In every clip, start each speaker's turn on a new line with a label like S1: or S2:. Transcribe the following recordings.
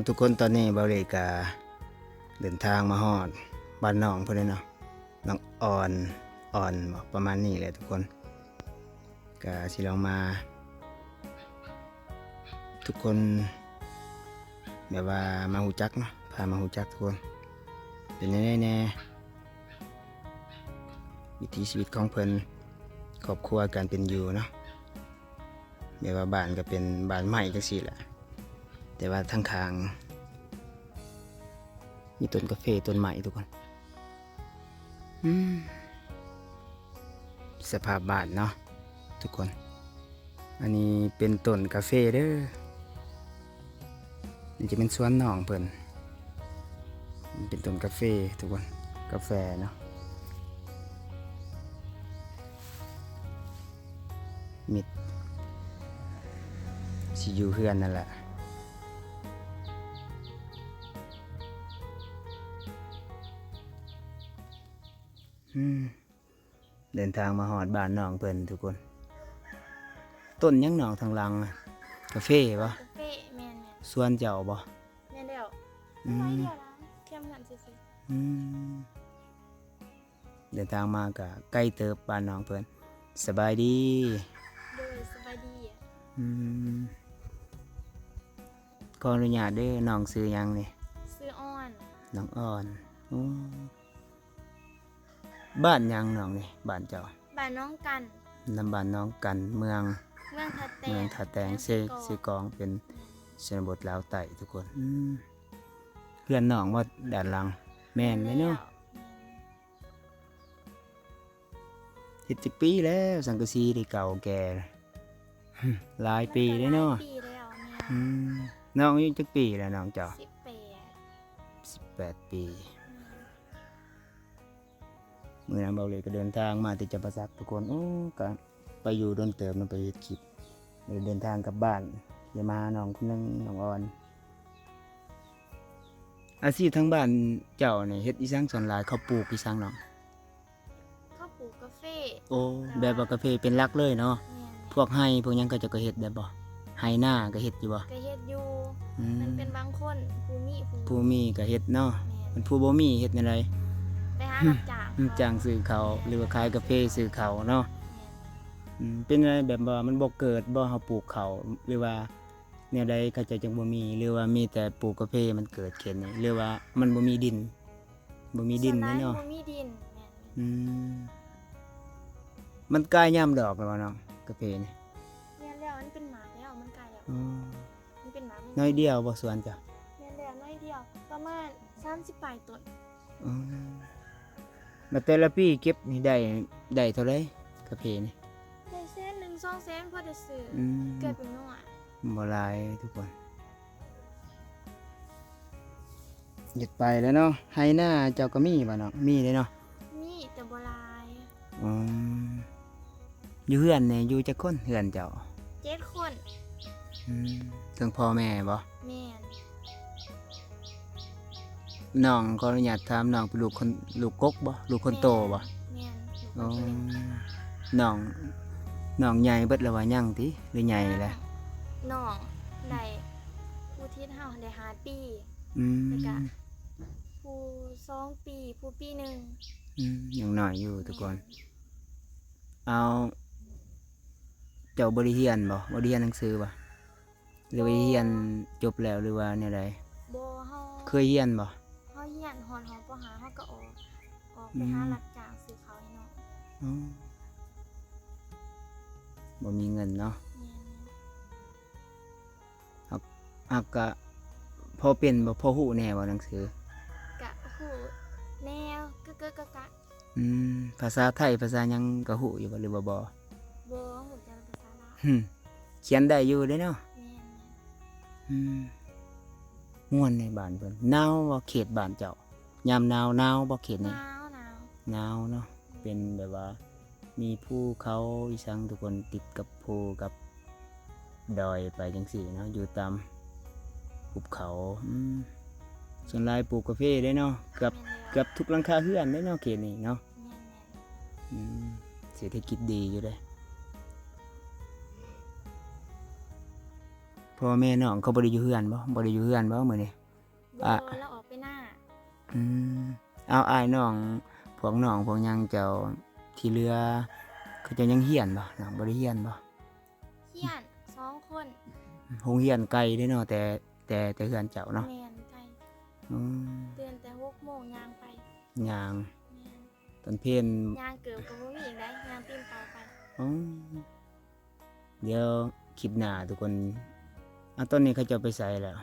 S1: ทุกคนตอนนี้เบาเลยกาเดินทางมาฮอดบ้านน้องเพื่อนเนาะน้องอ่อนบอกประมาณนี้แหละทุกคนกาสิลองมาทุกคนแบบว่ามาหูจักเนาะพามาหูจักทุกคนเป็นแน่วิถีชีวิตของเพิ่นครอบครัวการเป็นอยู่เนาะแบบว่าบ้านก็เป็นบ้านใหม่จังซี่แหละแต่ว่าทางข้างมีต้นกาแฟต้นใหม่ทุกคนสภาพบ้านเนาะทุกคนอันนี้เป็นต้นกาแฟเด้อนี่จะเป็นสวนหนองเพิ่นเป็นต้นกาแฟทุกคนกาแฟเนาะมิดสิอยู่เฮือนนั่นแหละเดินทางมาหอดบ้านน้องเพิ่นทุกคนต้นยังหนองทางหลังกาแฟปะ
S2: กาแฟแม่น
S1: สวนเจ้าปะ
S2: แม่นแล้วน้อยเดียวนะแค่มันซื่อ
S1: เดินทางมากับใกล้เติบบ้านน้องเพิ่นสบายดี
S2: ๆโดยสบายดี
S1: ขออนุญาตเด้อน้องซื้อยังนี่
S2: ซื้ออ่อน
S1: น้องอ่อนบ้านยังน้องนี่บ้านเจ้า
S2: บ้านน้องกัน
S1: นำบ้านน้องกันเมือง
S2: เมืองทาแตง
S1: เซกองเป็นชนบทลาวใต้ทุกคนเพื่อนน้องว่าด้านหลังแม่นเลยเนาะเฮ็ดจักปีแล้วสังกะสีที่เก่าแก่หลายปีเลยเนาะ
S2: ปีแล้วแม่
S1: น้องอายุจักปีแล้วน้องเจ้า18 ปีเมื่อนั้นเบาเลยก็เดินทางมาที่จำปาสักทุกคนก็ไปอยู่โดนเติมมันไปเฮ็ดคลิปเดินทางกลับบ้านเดี๋ยวมาหาน้องคนนึงน้องอ่อนอาชีพทั้งบ้านเจ้าเนี่ยเฮ็ดอีสังส่วนหลายเขาปลูกอีสังเนาะ
S2: ข้าวปลูกกาแฟ
S1: โอ้แบบว่ากาแฟเป็นหลักเลยเนาะ
S2: แม่น
S1: พวกไห้พวกหยังก็จะก็เฮ็ดได้บ่ไห้หน้าก็เฮ็ดอยู่บ่
S2: ก็เฮ็ดอยู่มันเป็นบางคน
S1: ผู้มีก็เฮ็ดเนาะ
S2: แม่น
S1: มันผู้บ่มีเฮ็ดจังได
S2: ไปหารับจ้าง
S1: จ้างซื้อเขาหรือว่าขายกาแฟซื้อเขาเนาะเป็นอะไรแบบว่ามันบ่เกิดบ่เฮาปลูกเขาหรือว่าแนวใดเขาจะจังบ่มีหรือว่ามีแต่ปลูกกาแฟมันเกิดขึ้นนี่หรือว่ามันบ่มีดินบ่มีดิน
S2: ส่ว
S1: เนาะ
S2: บ่มีดินแม่น
S1: มันกลายยามดอกแล้วบ่เนาะกาแฟนี่
S2: แม่นแล้วมันเป็นหมาแล้วมันกลายแล้วมันเป็นหมา
S1: น้อยเดียวบ่สวนจ้ะ
S2: แม่นแล้วน้อยเดียวประมาณ30ปลายต้น
S1: มาแต่ละปีเก็บนี่ได้เท่าไรกาแฟนี่
S2: ได้แสนหนึ่ง2 แสนพอได้ซื้อเกิดเป็นน้อย
S1: บ่หลายทุกคนหยุดไปแล้วเนาะไฮหน้าเจ้าก็มีบ่เนาะมีเลยเนาะ
S2: มีแต่บ่หลาย
S1: อยู่เฮือนเนี่ยอยู่จักคนเฮือนเจ้า
S2: 7 คน
S1: ทั้งพ่อแม่บ่
S2: แม่น
S1: น้องขออนุญาตถามน้องเป็นลูกกกบ่ลูกคนโตบ่
S2: แม่น
S1: อ๋อน้องใหญ่เบิดแล้วว่ายังติหรือใหญ่แหละ
S2: น้องได้ผู้ที่เฮาได้5 ปีแล้วก็ผู้2 ปีผู้ปีหนึ่ง
S1: ยังน้อยอยู่ทุกคนเอาเจ้าบ่ได้เรียนบ่ได้เรียนหนังสือบ่หรือว่าเรียนจบแล้วหรือว่าแนวใด
S2: บ่เฮา
S1: เคยเรียนบ่
S2: เฮาเรียนฮอดป .5 เฮาก็ออกไปหารับจ้างซื้อข้าวให้น้อง
S1: บ่มีเงินเนาะ
S2: แม่น
S1: อักก็พอเป็นบ่พอฮู้แน่บ่หนังสือ
S2: กะฮู้แนวกะกะ
S1: ภาษาไทยภาษาหยังก็ฮู้อยู่บ่หรือว่าบ่
S2: บ่ฮู้จักภาษาลาว
S1: เขียนได้อยู่เด้เนาะ
S2: แม่น
S1: ม่วนในบ้านเพิ่นหนาวบ่เขตบ้านเจ้ายามหนาวบ่เขต
S2: ห
S1: นี่
S2: นาว
S1: หนาวเนาะเป็นแบบว่ามีภูเขาอีสังทุกคนติดกับภูกับดอยไปจังซี่เนาะอยู่ตามภูเขาส่วนหลายปลูกกาแฟได้เนาะเกือบทุกหลังคาเรือนได้เนาะเขตนี้เนาะ
S2: แม่น
S1: เศรษฐกิจดีอยู่เด้พ พ่อแม่น้องเขาบ่ได้อยู่เฮือนบ่มื้อนี้
S2: บ่
S1: อ่ะ
S2: เราออกไปหน้า
S1: อืมเอาอ้ายน้องพวกน้องพวกหยังเจ้าที่เหลือเขาเจ้ายังเรียนบ่น้องบ่ได้เรียนบ่
S2: เฮียน2คน
S1: โรงเรียนไกลเด้เนาะแต่เฮือนเจ้าเนาะ
S2: แม่นไกล
S1: อืม
S2: ตื่นแต่6 โมงย่างไป
S1: ย่าง
S2: แม่น
S1: ตอนเพลน
S2: ย่างเกือบก็บ่มีอีกได้ย่างตีนเปล่าไป
S1: อ๋อเดี๋ยวคลิปหน้าทุกคนเอาตอนนี้เขาเจ้าไปไสแล้ว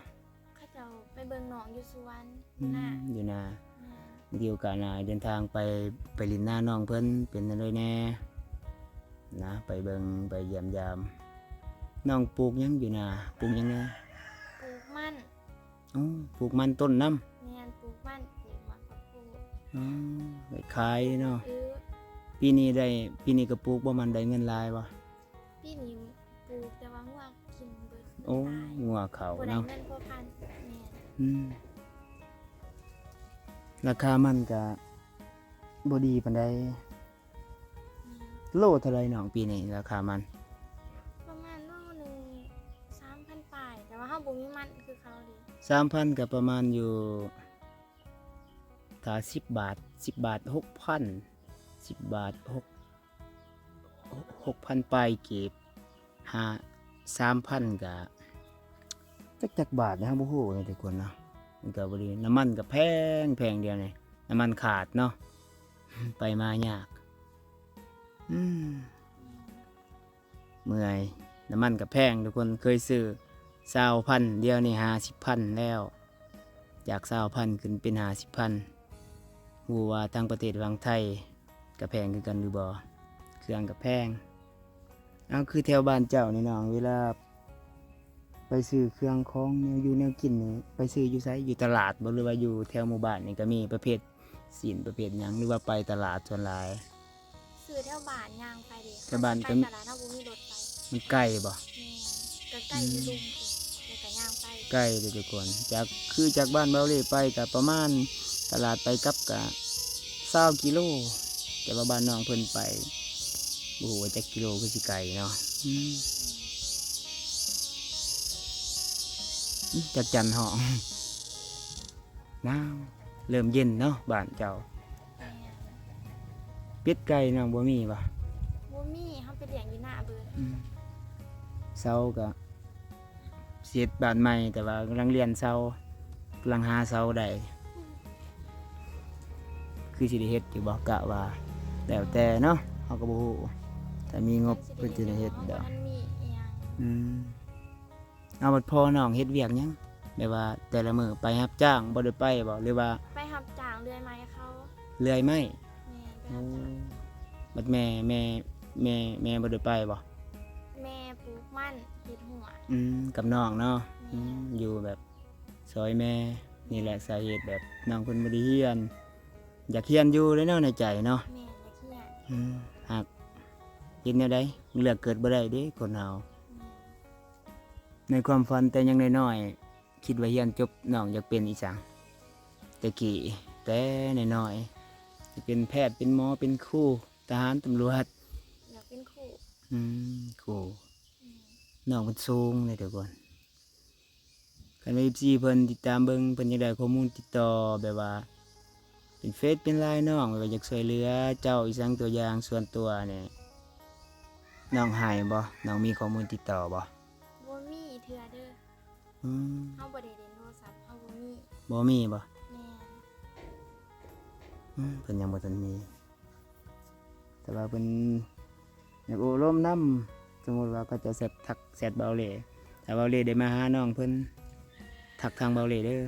S2: เขาเจ้าไปเบิ่งหนองอยู่สวนอ
S1: อื
S2: ยู่หน้าม
S1: อยู่นา
S2: แม่น
S1: เดี๋ยวโอกาสหน้าเดินทางไปลินหน้าน้องเพิ่นเป็นจั่งใดแน่นะไปเบิ่งไปเยี่ยมยามน้องปลูกหยังอยู่นาปลูกหยังแน่
S2: ปลูกมัน
S1: อ๋อปลูกมันต้นน้ำ
S2: แม่นปลูกมันปลูกมะพร้าวปลูก
S1: อ๋อไปขายเนาะ
S2: คือ
S1: ปีนี้ก็ปลูกบ่มันได้เงินหลายบ่
S2: ปีนี้ปลูกแต่ว่างัวกินเบิด
S1: โอ้
S2: ตาย
S1: งัวเขา
S2: บ่ได้
S1: เนาะ
S2: เงินพอพันแม่น
S1: อืมราคามันก็บ่ดีปานใด
S2: แม่น
S1: โลเท่าไรน้องปีนี้ราคามัน
S2: ประมาณโลหนึง3,000ปลายแต่ว่าเฮาบ่มีมันคือเขาเด้
S1: 3,000ก็ประมาณอยู่ถ้า10 บาท10 บาท 6,000 10 บาท6,000ปลายเก็บ3,000ก็จักบาทนะครับบ่ฮู้เลยทุกคนเนาะมันก็บ่ดีน้ำมันก็แพงเดียวนี่น้ำมันขาดเนาะ ไปมายากอืมเมื่อยน้ำมันก็แพงทุกคนเคยซื้อ20,000เดียวนี่50,000แล้วจาก20,000ขึ้นเป็น50,000ฮู้ว่าทางประเทศฝั่งไทยก็แพงคือกันหรือบ่เครื่องก็แพงเอาคือแถวบ้านเจ้านี่น้องเวลาไปซื้อเครื่องของแนวอยู่แนวกินนี่ไปซื้ออยู่ไสอยู่ตลาดบ่หรือว่าอยู่แถวหมู่บ้านนี่ก็มีประเภทสินประเภทหยังหรือว่าไปตลาดส่วนหลาย
S2: ซื้อแถวบ้านย่างไปเด้
S1: แถวบ้านก็
S2: ก็
S1: มี
S2: ตลาดเฮาบ่มีรถไป
S1: มันใกล้บ่
S2: แม่นก็ใกล้อยู่ลุมพุ่นแล้วก็ย่างไป
S1: ใกล้เลยทุกคนจากบ้านเบาเล่ไปก็ประมาณตลาดไปกลับก็20กิโลแต่ว่าบ้านน้องเพิ่นไปบ่ฮู้ว่าจักกิโลคือสิไกลเนาะจักจันห้อง หนาวเริ่มเย็นเนาะบ้านเจ้า
S2: แม่น
S1: เป็ดไก่น้องบ่มีบ่
S2: บ่มีเฮาไปเลี้ยงอยู่หน้าเบิด
S1: เซาก็เสียดบ้านใหม่แต่ว่ากำลังเรียนเซากำลังหาเซาได้คือสิได้เฮ็ดอยู่บ่กะว่าแล้วแต่เนาะเฮาก็บ่ฮู้ถ้ามีงบเพิ่นสิได้เฮ็ด
S2: เฮา
S1: ด
S2: บ่
S1: อก
S2: ทันมีอิหยัง
S1: อืมเอาบัดพอน้องเฮ็ดเวียกหยังแบบว่าแต่ละมื้อไปรับจ้างบ่ได้ไปบ่หรือว่า
S2: ไปรับจ้างเลื่อยไม้เขา
S1: เลื่อยไม้
S2: แม่นไป
S1: โอ้
S2: รับจ้าง
S1: บัดแม่บ่ได้ไปบ่
S2: แม่ปลูกมันเฮ็ดหัว
S1: กับน้องเนาะอยู่แบบซอยแม่นี่แหละสาเหตุแบบน้องเพิ่นบ่ได้เรียน อยากเรียนอยู่เลยเนาะในใจเนาะ
S2: แม่อยากเฮียน
S1: หากเฮ็ดแนวใดเลือกเกิดบ่ได้เด้คนเฮา
S2: แม่
S1: ในความฝันแต่ยังน้อยๆคิดว่าเรียนจบน้องอยากเป็นอีสังแต่กี้แต่น้อยๆสิเป็นแพทย์เป็นหมอเป็นครูทหารตำรวจ
S2: อยากเป็นครู
S1: ครู
S2: อืม
S1: น้องมันสูงเลยทุกคนคันว่า14เพิ่นติดตามเบิ่งเพิ่นอยากได้ข้อมูลติดต่อแบบว่า เป็นเฟซเป็นไลน์น้องแบบว่าอยากช่วยเหลือเจ้าอีสังตัวอย่างส่วนตัวเนี่ยน้องหายบ่น้องมีข้อมูลติดต่อบ่
S2: บ่มีเทื่อเด้อ
S1: อืม
S2: เฮาบ่ได้เล่นโทรศัพท์เฮาบ่มี
S1: บ่มีบ่
S2: แม่น
S1: เพิ่นยังบ่ทันมี แต่ว่าเพิ่นอยากอบรมนำสมมุติว่าเขาจะแชทเบาเหล่ถ้าเบาเหล่ได้มาหาน้องเพิ่นทักทางเบาเหล่เด้อ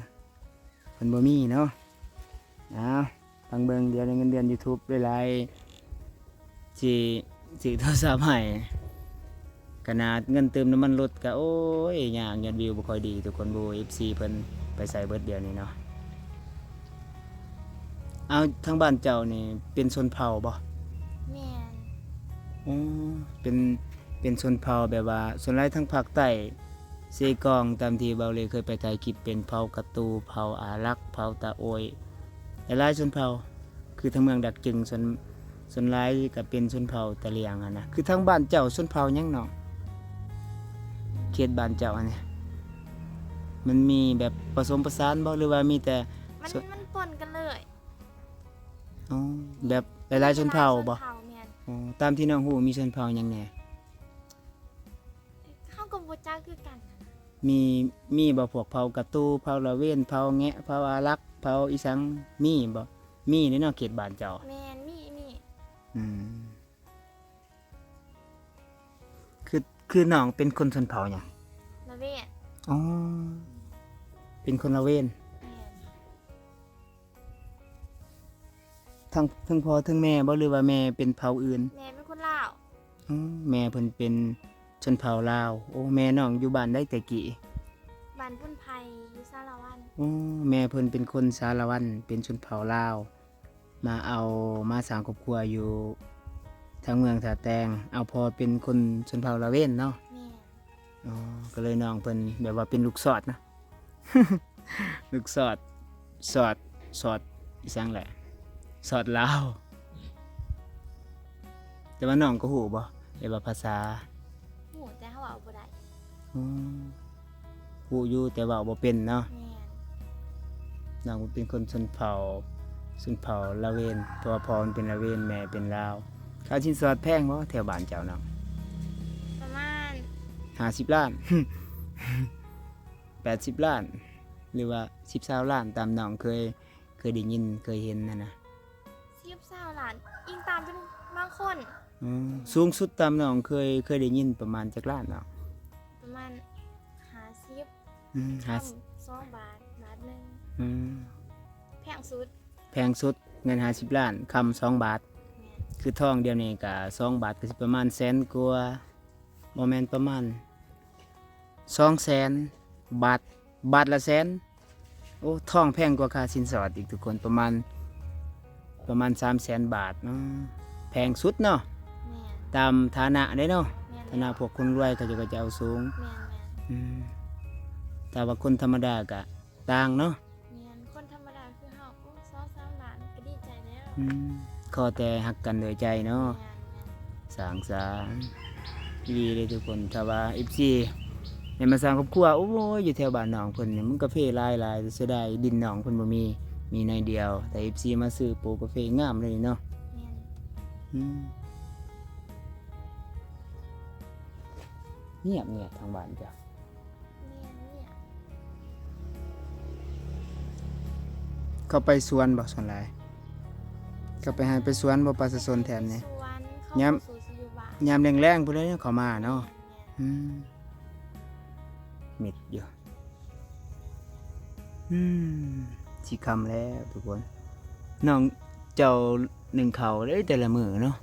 S1: เพิ่นบ่มีเนาะฟังเบิ่งเดือนเงินเดือน YouTube หลายๆสิซื้อโทรศัพท์ให้ขนาดเงินเติมน้ำมันรถก็โอ้ยยากยอดวิวบ่ค่อยดีทุกคนบ่ FC เพิ่นไปใส่เบิดเดียวนี้เนาะเอาทางบ้านเจ้านี่เป็นชนเผ่าบ่
S2: แม่น
S1: อ๋อเป็นชนเผ่าแบบว่าส่วนหลายทางภาคใต้เซกองตามที่เบาเลยเคยไปถ่ายคลิปเป็นเผ่ากะตูเผ่าอารักเผ่าตาโอยหลายๆชนเผ่าคือทางเมืองดักจึงส่วนหลายก็เป็นชนเผ่าตะเลียงอะนะคือทางบ้านเจ้าชนเผ่าหยังเนาะเขตบ้านเจ้าอันนี้
S2: บ
S1: มันมีแบบผสมผสานบ่หรือว่ามีแต่
S2: มันปนกันเลย
S1: อ๋อแบบหลายๆชนเผ่าบ่
S2: ชนเผ่าแม่น
S1: อ๋อตามที่น้องฮู้มีชนเผ่าหยังแหน่
S2: เฮาก็บ่จักคือกัน
S1: มีบ่พวกเผ่ากะตูเผ่าละเว้นเผ่าแงะเผ่าอารักเผ่าอีสังมีบ่มีในเนาะเขตบ้านเจ้า
S2: แม่นมี
S1: อืมคือน้องเป็นคนชนเผ่าหยัง
S2: ละเวท
S1: อ๋อเป็นคนละเว้น
S2: แม่น
S1: ทั้งพ่อทั้งแม่บ่หรือว่าแม่เป็นเผ่าอื่น
S2: แม่เป็นคนลาว
S1: อ๋อแม่เพิ่นเป็นชนเผ่าลาวโอ้แม่น้องอยู่บ้านได้แต่กี่
S2: บ้านพุ่นไผอยู่สารวัน
S1: อ๋อแม่เพิ่นเป็นคนสารวันเป็นชนเผ่าลาวมาสร้างครอบครัวอยู่ทางเมืองท่าแตงเอาพอเป็นคนชนเผ่าละเว้นเนาะ
S2: แม่น
S1: อ๋อก็เลยน้องเพิ่นแบบว่าเป็นลูกสอดนะ ลูกสอดอีสังแหละสอดลาวแต่ว่าน้องก็ฮู้บ่แบบว่าภาษา
S2: หูแต่เฮาเว้าบ่ได้
S1: อ๋อฮู้อยู่แต่เว้าบ่เป็นเนาะ
S2: แม่น
S1: น้องเป็นคนชนเผ่าละเวนเพราะว่าพ่อมันเป็นละเวนแม่เป็นลาวค่าสินสอดแพงบ่แถวบ้านเจ้าน้อง
S2: ประมาณ
S1: 50 ล้าน 80 ล้าน หรือว่า10-20ล้านตามน้องเคยได้ยินเคยเห็นนั่นนะ
S2: 10-20ล้านอิงตามเป็นบางคน
S1: อ๋อสูงสุดตามน้องเคยได้ยินประมาณจักล้านเนาะ
S2: ประมาณ50
S1: อืม
S2: คำ2 บาทบาทหนึง
S1: อืม
S2: แพงสุด
S1: แพงสุดเงิน50 ล้านคำ2 บาท
S2: แม่น
S1: คือทองเดียวนี่ก็2 บาทก็สิประมาณแสนกว่าบ่แม่นประมาณ200,000 บาทละแสนโอ้ทองแพงกว่าค่าสินสอดอีกทุกคนประมาณ300,000 บาทแพงสุดเนาะ
S2: แม่น
S1: ตามฐานะเด้เนาะ
S2: แม่น
S1: ฐานะพวกคนรวยเขาจะเอาสูง
S2: แม่น
S1: อืมแต่ว่าคนธรรมดาก็ต่างเนาะ
S2: แม่นคนธรรมดาคือเฮาโอ้2-3ล้านก็ดีใจแล้ว
S1: ขอแต่ฮักกันโดยใจเนาะ
S2: แม่น
S1: สร้างสรรค์ดีเลยทุกคนถ้าว่า FC เนี่ยมาสร้างครอบครัวโอ้ยอยู่แถวบ้านน้องเพิ่นนี่มันกาแฟหลายเสียดายดินน้องเพิ่นบ่มีหน่อยเดียว แต่ FC มาซื้อปลูกกาแฟงามเลยเนาะ
S2: แม่น
S1: อืมเงียบทางบ้านจ้ะ
S2: แม่นเนี่ย
S1: เขาไปสวนบ่ส่วนหลายเขาไปหาไปสวนบ่ประชาชนแถบนี้
S2: สวนเขา
S1: ย้ำ
S2: สู่สิอยู่บ้าน
S1: ยามแรงๆพุ่นเลยเขามาเนาะ
S2: แม่น
S1: มิดอยู่สิคำแล้วทุกคนน้องเจ้าหนึ่งเขาได้แต่ละมือเนาะ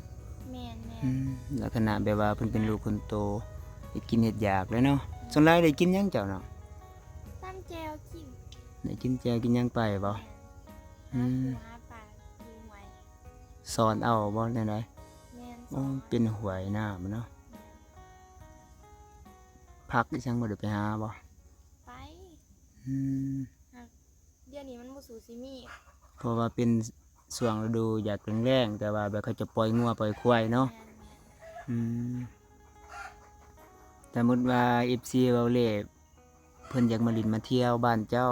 S2: แม่น
S1: ลักษณะแบบว่าเพิ่นเป็นลูกคนโตเฮ็ดกินเฮ็ดอยากเลยเนาะส่วนหลายได้กินหยังเจ้าเนาะ
S2: ตั้มแจวกิน
S1: ได้กินแจวกินหยังไปบ่
S2: หาปูหาปลากินไว้
S1: สอนเอาบ่ได้ได
S2: แม่น
S1: อ๋อเป็นหวยน้ำเนาะพักอีจังบ่ได้ไปหาบ่
S2: ไป
S1: อืม
S2: เดี๋ยวนี้มันบ่สู่สิมี
S1: เพราะว่าเป็นช่วงฤดูอยากแรงๆแต่ว่าแบบเขาจะปล่อยงัวปล่อยควายเนาะ
S2: แม่น
S1: อืมสมมุติว่า FC เว้าเล่เพิ่นอยากมาลินมาเที่ยวบ้านเจ้า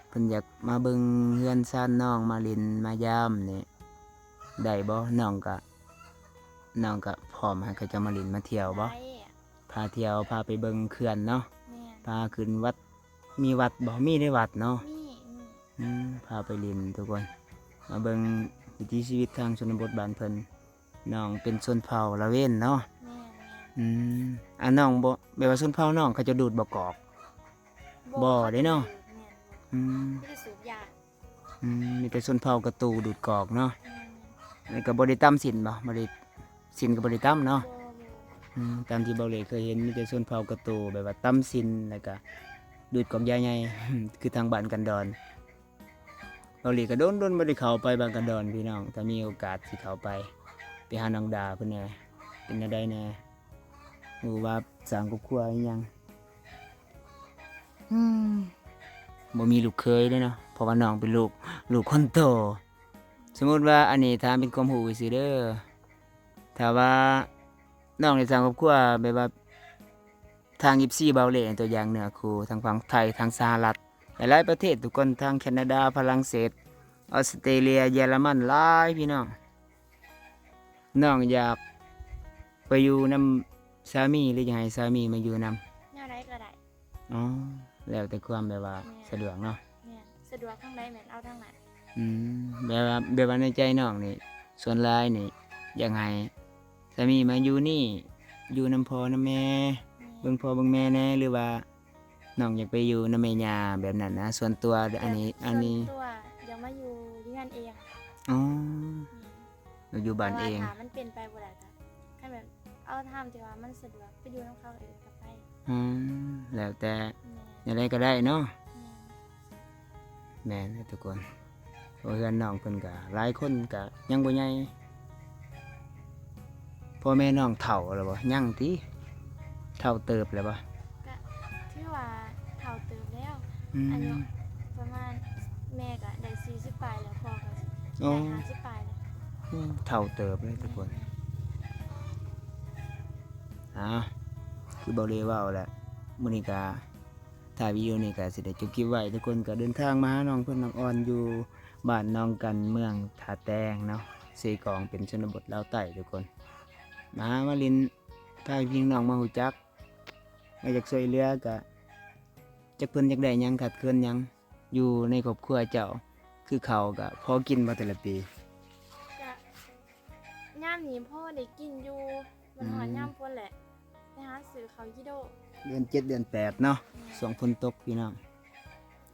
S1: เพิ่นอยากมาเบิ่งเฮือนซ่านน้องมาลินมายามนี่ได้บ่น้องก็พร้อมให้เขาจะมาลินมาเที่ยวบ่
S2: ไป
S1: พาเที่ยวพาไปเบิ่งเขื่อนเนาะ
S2: แม่น
S1: พาขึ้นวัดมีวัดบ่มีได้วัดเนาะ
S2: มี
S1: พาไปลินทุกคนมาเบิ่งวิถีชีวิตทางชนบทบ้านเพิ่นน้องเป็นชนเผ่าละเว้นเนาะ
S2: แม่น
S1: น้องบ่แบบว่าชนเผ่าน้องเขาจะดูดบ่กอก บ่ได้เนาะ
S2: แม่น
S1: อืม
S2: ไม่ได้สูบยา
S1: มีแต่ชนเผ่ากระตูดูดกอกเนาะ
S2: แม่น
S1: แล้วก็บ่ได้ตำศีลบ่บ่ได้ศีลก็บ่ได้ตำเนาะ
S2: บ่
S1: ตามที่เบาเหลเคยเห็นมีแต่ชนเผ่ากระตูแบบว่าตำศีลแล้วก็ดูดกอกยาใหญ่ คือทางบ้านกันดอนเบาเหลก็โดนบ่ได้เข้าไปบ้านกันดอนพี่น้องถ้ามีโอกาสสิเข้าไปหาน้องดาเพิ่นแหน่เป็นจังไดแหน่รู้ว่าสร้างครอบครัวอีหยังบ่มีลูกเคยเลยเนาะเพราะว่าน้องเป็นลูกคนโต สมมุติว่าอันนี้ถามเป็นความรู้ซื่อเด้อถ้าว่าน้องได้สร้างครอบครัวแบบว่า ทาง24เบาเหล่ตัวอย่างเหนือคูทางฝั่งไทยทางสหรัฐหลายๆประเทศทุกคนทางแคนาดาฝรั่งเศสออสเตรเลียเยอรมันหลายพี่น้องน้องอยากไปอยู่นำสามีหรือยังไงสามีมาอยู่นำ
S2: แนวใดก็ได้
S1: อ๋อแล้วแต่ความแบบว่าสะดวกเนาะ
S2: แม่นสะดวกทางใดแม่นเอาทางนั้น
S1: อืมแบบว่าในใจน้องนี่ส่วนหลายนี่อยากให้สามีมาอยู่นี่อยู่นำพ่อนำแม่เบิ่งพ่อเบิ่งแม่แหน่หรือว่าน้องอยากไปอยู่นำแม่ย่าแบบนั้นนะส่วนตัวอันนี้
S2: ส่วนตัวเดี๋ยวมาอยู่ที่งานเอง
S1: อ๋อ
S2: อืม
S1: เราอยู่บ้านเอง
S2: แต่ว่าถ้ามันเป็นไปบ่ได้ก็แค่แบบเอาทำที่ว่ามันสะดวกไปอยู่นำเขาเองก็ไป
S1: อืมแล้วแต่
S2: แม่น
S1: อะไรก็ได้เนาะ
S2: แม่น
S1: แม่นทุกคนเพราะเพื่อนน้องเพิ่นก็หลายคนก็ยังบ่ใหญ่พ่อแม่น้องเฒ่าแล้วบ่ยังติเฒ่าเติบแล้วบ่
S2: ก็ถือว่าเฒ่าเติบแล้ว
S1: อืม
S2: อายุประมาณแม่ก็ได้40ปลายแล้วพ่อก็
S1: อ๋อ
S2: ได้50ปลายแล้ว
S1: เท่าเติบเลยทุกคนคือเบาเลยว่าแหละมื้อนี้ก็ถ่ายวิดีโอนี้ก็สิได้จบคลิปไว้ทุกคนก็เดินทางมาหาน้องเพิ่นน้องออนอยู่บ้านน้องกันเมืองท่าแตงเนาะเซกองเป็นชนบทลาวใต้ทุกคนมาลินถ่ายพี่น้องมาฮู้จักมาอยากช่วยเหลือก็จักเพิ่นอยากได้หยังขาดเคินหยังอยู่ในครอบครัวเจ้าคือเขาวก็พอกินบ่แต่ละปี
S2: ก็ย่ามนี้พ่อได้กินอยู่มันหอนย่ามพ้นแหละไปหาซื้อเขาวยิโด
S1: เดือน7เดือน8เนาะช่วงฝนตกพี่น้อง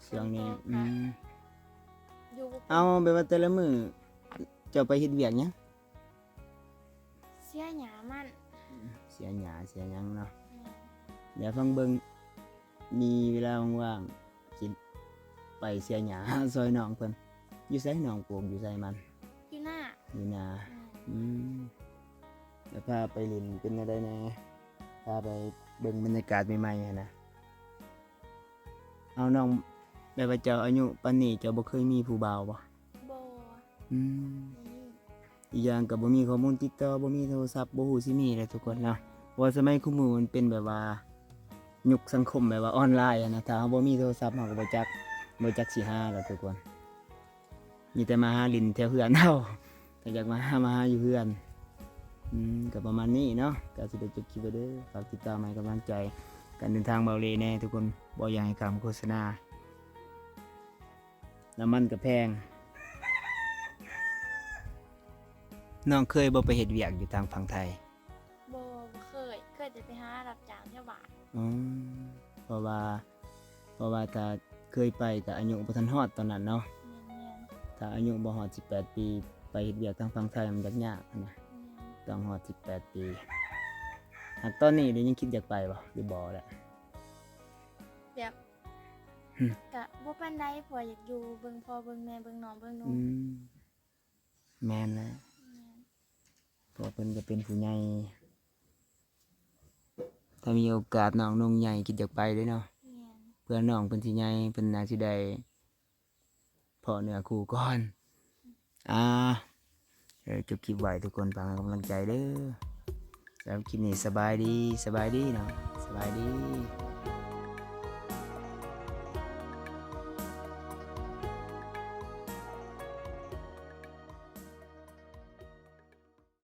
S1: ช่วงนี้
S2: อยู่
S1: เอาแบบว่าแต่ละมื้อเจ้าไปเฮ็ดเวียกหยัง
S2: เสียหยามัน
S1: เสียหญ้าเสียหยังเนาะ
S2: แม่น
S1: เดี๋ยวฟังเบิ่งมีเวลาว่างๆสิไปเสียหญ้า ซอยน้องเพิ่นอยู่ไสน้องปลูกอยู่ไสมัน
S2: อยู่หน้า
S1: อยู่นา
S2: แม่น
S1: อืมเดี๋ยวพาไปเลินเป็นจังไดแหน่พาไปเบิ่งบรรยากาศใหม่ๆหั้นนะเอาน้องแบบว่าเจ้าอายุปานนี้เจ้าบ่เคยมีผู้บ่าวบ่
S2: บ่
S1: อืม
S2: บ่มี
S1: อีกอย่างก็บ่มีข้อมูลติดต่อบ่มีโทรศัพท์บ่ฮู้สิมีเลยทุกคนเนาะเพราะว่าสมัยคุมื้อมันเป็นแบบว่ายุคสังคมแบบว่าออนไลน์อะนะถ้าเราบ่มีโทรศัพท์เราก็บ่จักสิหาแล้วทุกคนมีแต่มาหาลินแถวเฮือนเฮาถ้าอยากมาหาอยู่เฮือนก็ประมาณนี้เนาะก็สิได้จบคลิปไว้เด้อฝากติดตามให้กำลังใจการเดินทางเบาเลแน่ทุกคนบ่อยากให้คำโฆษณาน้ำมันก็แพง น้องเคยบ่ไปเฮ็ดเวียกอยู่ทางฝั่งไทย
S2: บ่เคยแต่ไปหารับจ้างแถวบ้าน
S1: อ๋อเพราะว่าถ้าเคยไปก็อายุบ่ทันฮอดตอนนั้นเนาะ
S2: แม่น
S1: ถ้าอายุบ่ฮอด18 ปีไปเฮ็ดเวียกทางฝั่งไทยมันยากๆนะ
S2: ๆแม่น
S1: ต้องฮอด18 ปีหากตอนนี้เดี๋ยวยังคิดอยากไปบ่หรือบ่แหละ
S2: แบบ
S1: อืม
S2: ก็บ่ปานใดเพราะอยากอยู่เบิ่งพ่อเบิ่งแม่เบิ่งน้องเบิ่งหนู
S1: แม่นแล้วเพราะเพิ่นก็เป็นผู้ใหญ่ถ้ามีโอกาสน้องนุ่งใหญ่คิดอยากไปเด้เนาะ
S2: แม่น
S1: เพื่อนน้องเพิ่นสิใหญ่เพิ่นน่าสิได้เพาะเนื้อคู่ก่อนเดี๋ยวจบคลิปไว้ทุกคนฟังให้กำลังใจเด้อแล้วคลิปนี้สบายดีเนาะสบายดี